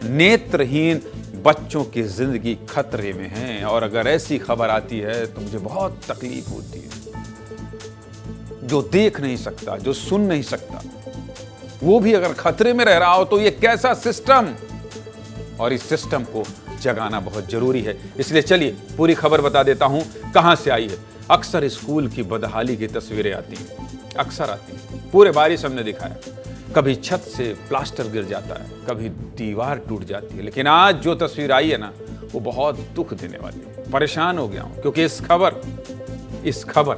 नेत्रहीन बच्चों की जिंदगी खतरे में है। और अगर ऐसी खबर आती है तो मुझे बहुत तकलीफ होती है। जो देख नहीं सकता, जो सुन नहीं सकता, वो भी अगर खतरे में रह रहा हो तो ये कैसा सिस्टम, और इस सिस्टम को जगाना बहुत जरूरी है। इसलिए चलिए पूरी खबर बता देता हूं कहां से आई है। अक्सर स्कूल की बदहाली की तस्वीरें आती हैं, अक्सर आती हैं। पूरे बारिश हमने दिखाया, कभी छत से प्लास्टर गिर जाता है, कभी दीवार टूट जाती है। लेकिन आज जो तस्वीर आई है ना, वो बहुत दुख देने वाली है। परेशान हो गया हूं क्योंकि इस खबर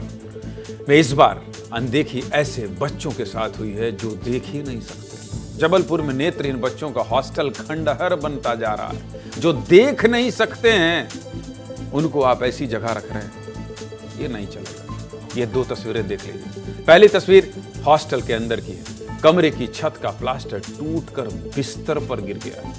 में इस बार अनदेखी ऐसे बच्चों के साथ हुई है जो देख ही नहीं सकते। जबलपुर में नेत्रहीन बच्चों का हॉस्टल खंडहर बनता जा रहा है। जो देख नहीं सकते हैं उनको आप ऐसी जगह रख रहे हैं, ये नहीं चलेगा। ये दो तस्वीरें देख लीजिए। पहली तस्वीर हॉस्टल के अंदर की है। कमरे की छत का प्लास्टर टूटकर बिस्तर पर गिर गया।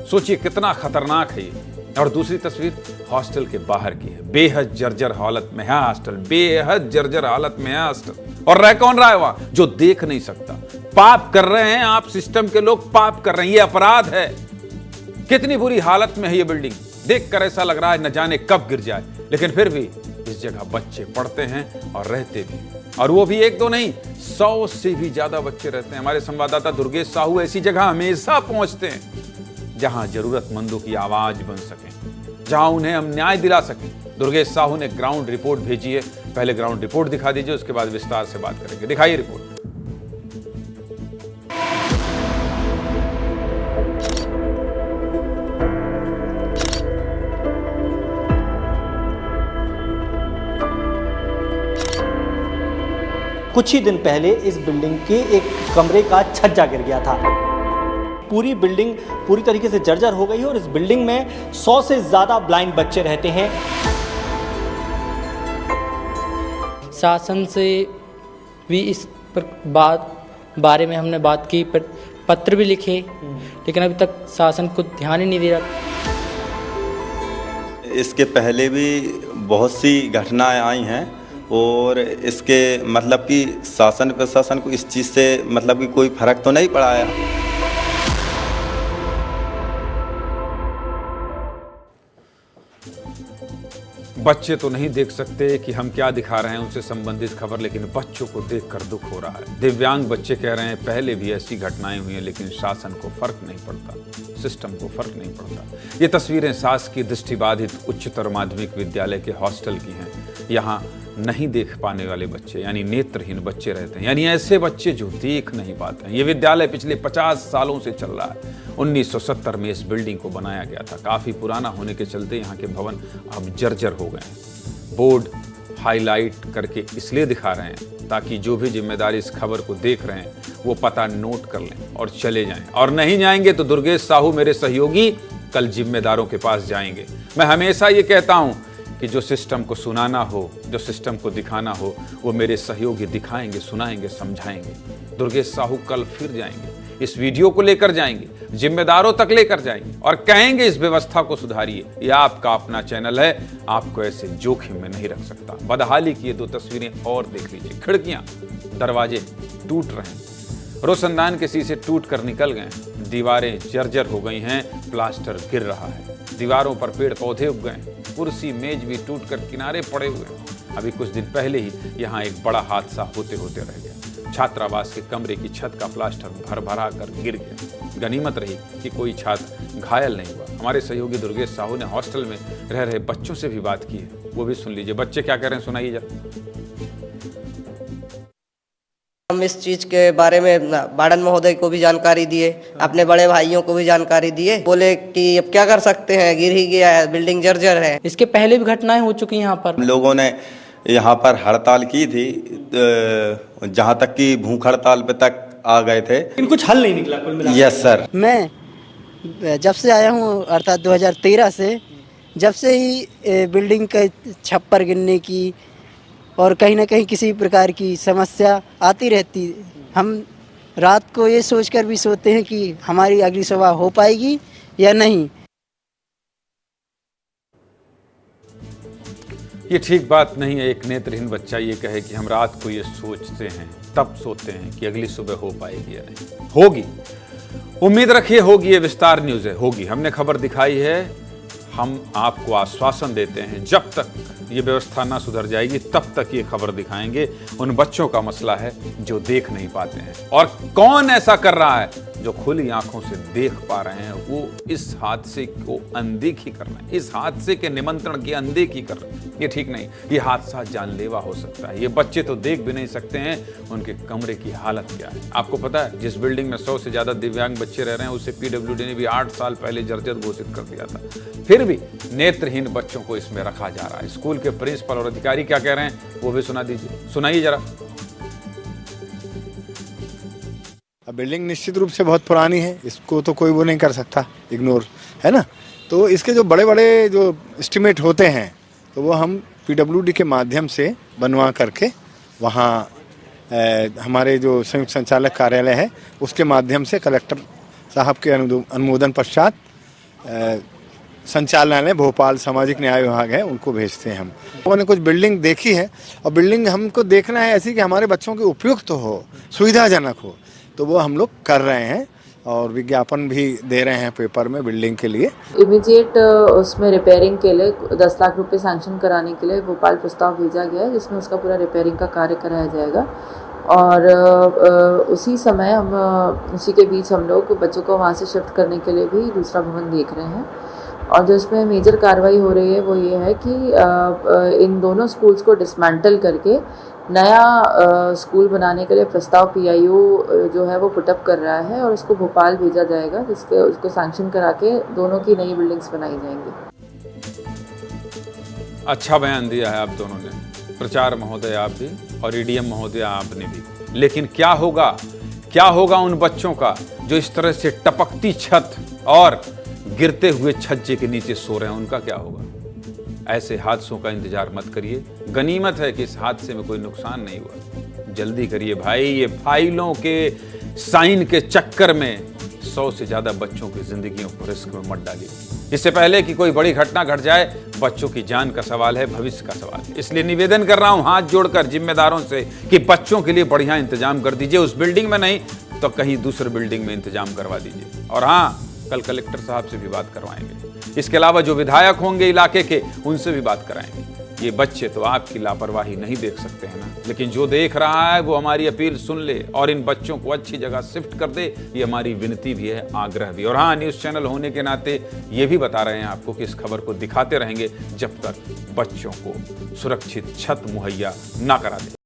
सोचिए कितना खतरनाक है ये। और दूसरी तस्वीर हॉस्टल के बाहर की है। बेहद जर्जर हालत में है हॉस्टल, बेहद जर्जर हालत में है हॉस्टल। और रह कौन रहा है वहां? जो देख नहीं सकता। पाप कर रहे हैं आप, सिस्टम के लोग पाप कर रहे हैं, ये अपराध है। कितनी बुरी हालत में है ये बिल्डिंग, देखकर ऐसा लग रहा है न जाने कब गिर जाए। लेकिन फिर भी इस जगह बच्चे पढ़ते हैं और रहते भी, और वो भी एक दो नहीं, 100 से भी ज्यादा बच्चे रहते हैं। हमारे संवाददाता दुर्गेश साहू ऐसी जगह हमेशा पहुंचते हैं जहां जरूरतमंदों की आवाज बन सके, जहां उन्हें हम न्याय दिला सकें। दुर्गेश साहू ने ग्राउंड रिपोर्ट भेजी है। पहले ग्राउंड रिपोर्ट दिखा दीजिए, उसके बाद विस्तार से बात करेंगे। दिखाइए रिपोर्ट। कुछ ही दिन पहले इस बिल्डिंग के एक कमरे का छज्जा गिर गया था। पूरी बिल्डिंग पूरी तरीके से जर्जर हो गई है और इस बिल्डिंग में 100 से ज़्यादा ब्लाइंड बच्चे रहते हैं। शासन से भी इस बारे में हमने बात की, पत्र भी लिखे, लेकिन अभी तक शासन को ध्यान ही नहीं दे रहा। इसके पहले भी बहुत सी घटनाएं आई हैं और इसके मतलब कि शासन प्रशासन को इस चीज़ से मतलब कि कोई फर्क तो नहीं पड़ा है। बच्चे तो नहीं देख सकते कि हम क्या दिखा रहे हैं उनसे संबंधित खबर, लेकिन बच्चों को देखकर दुख हो रहा है। दिव्यांग बच्चे कह रहे हैं पहले भी ऐसी घटनाएं हुई हैं, लेकिन शासन को फर्क नहीं पड़ता, सिस्टम को फर्क नहीं पड़ता। ये तस्वीरें शासकीय दृष्टिबाधित उच्चतर माध्यमिक विद्यालय के हॉस्टल की हैं। यहाँ नहीं देख पाने वाले बच्चे यानी नेत्रहीन बच्चे रहते हैं, यानी ऐसे बच्चे जो देख नहीं पाते हैं। ये विद्यालय पिछले 50 सालों से चल रहा है। 1970 में इस बिल्डिंग को बनाया गया था। काफ़ी पुराना होने के चलते यहाँ के भवन अब जर्जर हो गए हैं। बोर्ड हाईलाइट करके इसलिए दिखा रहे हैं ताकि जो भी जिम्मेदार इस खबर को देख रहे हैं वो पता नोट कर लें और चले जाएं। और नहीं जाएंगे तो दुर्गेश साहू मेरे सहयोगी कल जिम्मेदारों के पास जाएंगे। मैं हमेशा ये कहता हूँ कि जो सिस्टम को सुनाना हो, जो सिस्टम को दिखाना हो, वो मेरे सहयोगी दिखाएंगे, सुनाएंगे, समझाएंगे। दुर्गेश साहू कल फिर जाएंगे, इस वीडियो को लेकर जाएंगे, जिम्मेदारों तक लेकर जाएंगे और कहेंगे इस व्यवस्था को सुधारिए। ये आपका अपना चैनल है, आपको ऐसे जोखिम में नहीं रख सकता। बदहाली की ये दो तस्वीरें और देख लीजिए। खिड़कियां, दरवाजे टूट रहे हैं, रोशनदान के शीशे टूट कर निकल गए, दीवारें जर्जर हो गई हैं, प्लास्टर गिर रहा है, दीवारों पर पेड़ पौधे उग गए, कुर्सी मेज भी टूटकर किनारे पड़े हुए हैं। अभी कुछ दिन पहले ही यहाँ एक बड़ा हादसा होते होते रह गया। छात्रावास के कमरे की छत का प्लास्टर भर भरा कर गिर गया। गनीमत रही कि कोई छात्र घायल नहीं हुआ। हमारे सहयोगी दुर्गेश साहू ने हॉस्टल में रह रहे बच्चों से भी बात की है, वो भी सुन लीजिए। बच्चे क्या कह रहे हैं सुनाइए जरा। हम इस चीज के बारे में वार्डन महोदय को भी जानकारी दिए, अपने बड़े भाइयों को भी जानकारी दिए। बोले कि अब क्या कर सकते हैं, गिर ही गया है, बिल्डिंग जर्जर है। इसके पहले भी घटनाएं हो चुकी हैं यहाँ पर। हम लोगों ने यहाँ पर हड़ताल की थी, जहाँ तक कि भूख हड़ताल पे तक आ गए थे, लेकिन कुछ हल नहीं निकला कुल मिला। Yes sir. मैं जब से आया हूँ अर्थात 2013 से, जब से ही बिल्डिंग का छप्पर गिरने की और कहीं ना कहीं किसी प्रकार की समस्या आती रहती। हम रात को ये सोचकर भी सोते हैं कि हमारी अगली सभा हो पाएगी या नहीं। ये ठीक बात नहीं है एक नेत्रहीन बच्चा ये कहे कि हम रात को ये सोचते हैं, तब सोते हैं कि अगली सुबह हो पाएगी या नहीं। होगी, उम्मीद रखिए होगी ये विस्तार न्यूज़ है, होगी। हमने खबर दिखाई है, हम आपको आश्वासन देते हैं जब तक ये व्यवस्था ना सुधर जाएगी तब तक ये खबर दिखाएंगे। उन बच्चों का मसला है जो देख नहीं पाते हैं, और कौन ऐसा कर रहा है जो खुली आंखों से देख पा रहे हैं, वो इस हादसे को अनदेखी कर रहे हैं, इस हादसे के निमंत्रण की अनदेखी कर रहे हैं। ये ठीक नहीं, ये हादसा जानलेवा हो सकता है। ये बच्चे तो देख भी नहीं सकते हैं, उनके कमरे की हालत क्या है। आपको पता है जिस बिल्डिंग में 100 से ज्यादा दिव्यांग बच्चे रह रहे हैं उसे पीडब्ल्यूडी ने भी 8 साल पहले जर्जर घोषित कर दिया था। फिर भी नेत्रहीन बच्चों को इसमें रखा जा रहा है। स्कूल के प्रिंसिपल और अधिकारी क्या कह रहे हैं वो भी सुना दीजिए, सुनाइए जरा। बिल्डिंग निश्चित रूप से बहुत पुरानी है, इसको तो कोई वो नहीं कर सकता इग्नोर, है ना। तो इसके जो बड़े बड़े जो एस्टिमेट होते हैं तो वो हम पीडब्ल्यूडी के माध्यम से बनवा करके वहाँ हमारे जो संयुक्त संचालक कार्यालय है उसके माध्यम से कलेक्टर साहब के अनुमोदन पश्चात संचालनालय भोपाल सामाजिक न्याय विभाग है उनको भेजते हैं हम। उन्होंने कुछ बिल्डिंग देखी है और बिल्डिंग हमको देखना है ऐसी कि हमारे बच्चों के उपयुक्त हो, सुविधाजनक हो, तो वो हम लोग कर रहे हैं और विज्ञापन भी दे रहे हैं पेपर में बिल्डिंग के लिए। इमीडिएट उसमें रिपेयरिंग के लिए 10 लाख रुपए सैंक्शन कराने के लिए भोपाल प्रस्ताव भेजा गया है, जिसमें उसका पूरा रिपेयरिंग का कार्य कराया जाएगा। और उसी समय उसी के बीच हम लोग बच्चों को वहाँ से शिफ्ट करने के लिए भी दूसरा भवन देख रहे हैं। और जो इसमें मेजर कार्रवाई हो रही है वो ये है कि इन दोनों स्कूल्स को डिसमेंटल करके नया स्कूल बनाने के लिए प्रस्ताव पीआईओ जो है वो पुटअप कर रहा है और उसको भोपाल भेजा जाएगा, जिसके उसको सैंक्शन करा के दोनों की नई बिल्डिंग्स बनाई जाएंगी। अच्छा बयान दिया है आप दोनों ने, प्रचार महोदय आप भी और ईडीएम महोदय आपने भी। लेकिन क्या होगा उन बच्चों का जो इस तरह से टपकती छत और गिरते हुए छज्जे के नीचे सो रहे हैं, उनका क्या होगा? ऐसे हादसों का इंतजार मत करिए। गनीमत है कि इस हादसे में कोई नुकसान नहीं हुआ। जल्दी करिए भाई, ये फाइलों के साइन के चक्कर में 100 से ज्यादा बच्चों की जिंदगियों को रिस्क में मत डालिए। इससे पहले कि कोई बड़ी घटना घट जाए, बच्चों की जान का सवाल है, भविष्य का सवाल है। इसलिए निवेदन कर रहा हूं हाथ जोड़कर जिम्मेदारों से कि बच्चों के लिए बढ़िया इंतजाम कर दीजिए। उस बिल्डिंग में नहीं तो कहीं दूसरे बिल्डिंग में इंतजाम करवा दीजिए। और हाँ, कल कलेक्टर साहब से भी बात करवाएंगे। इसके अलावा जो विधायक होंगे इलाके के, उनसे भी बात कराएंगे। ये बच्चे तो आपकी लापरवाही नहीं देख सकते हैं ना, लेकिन जो देख रहा है वो हमारी अपील सुन ले और इन बच्चों को अच्छी जगह शिफ्ट कर दे। ये हमारी विनती भी है, आग्रह भी। और हाँ, न्यूज़ चैनल होने के नाते ये भी बता रहे हैं आपको कि इस खबर को दिखाते रहेंगे जब तक बच्चों को सुरक्षित छत मुहैया ना करा दे।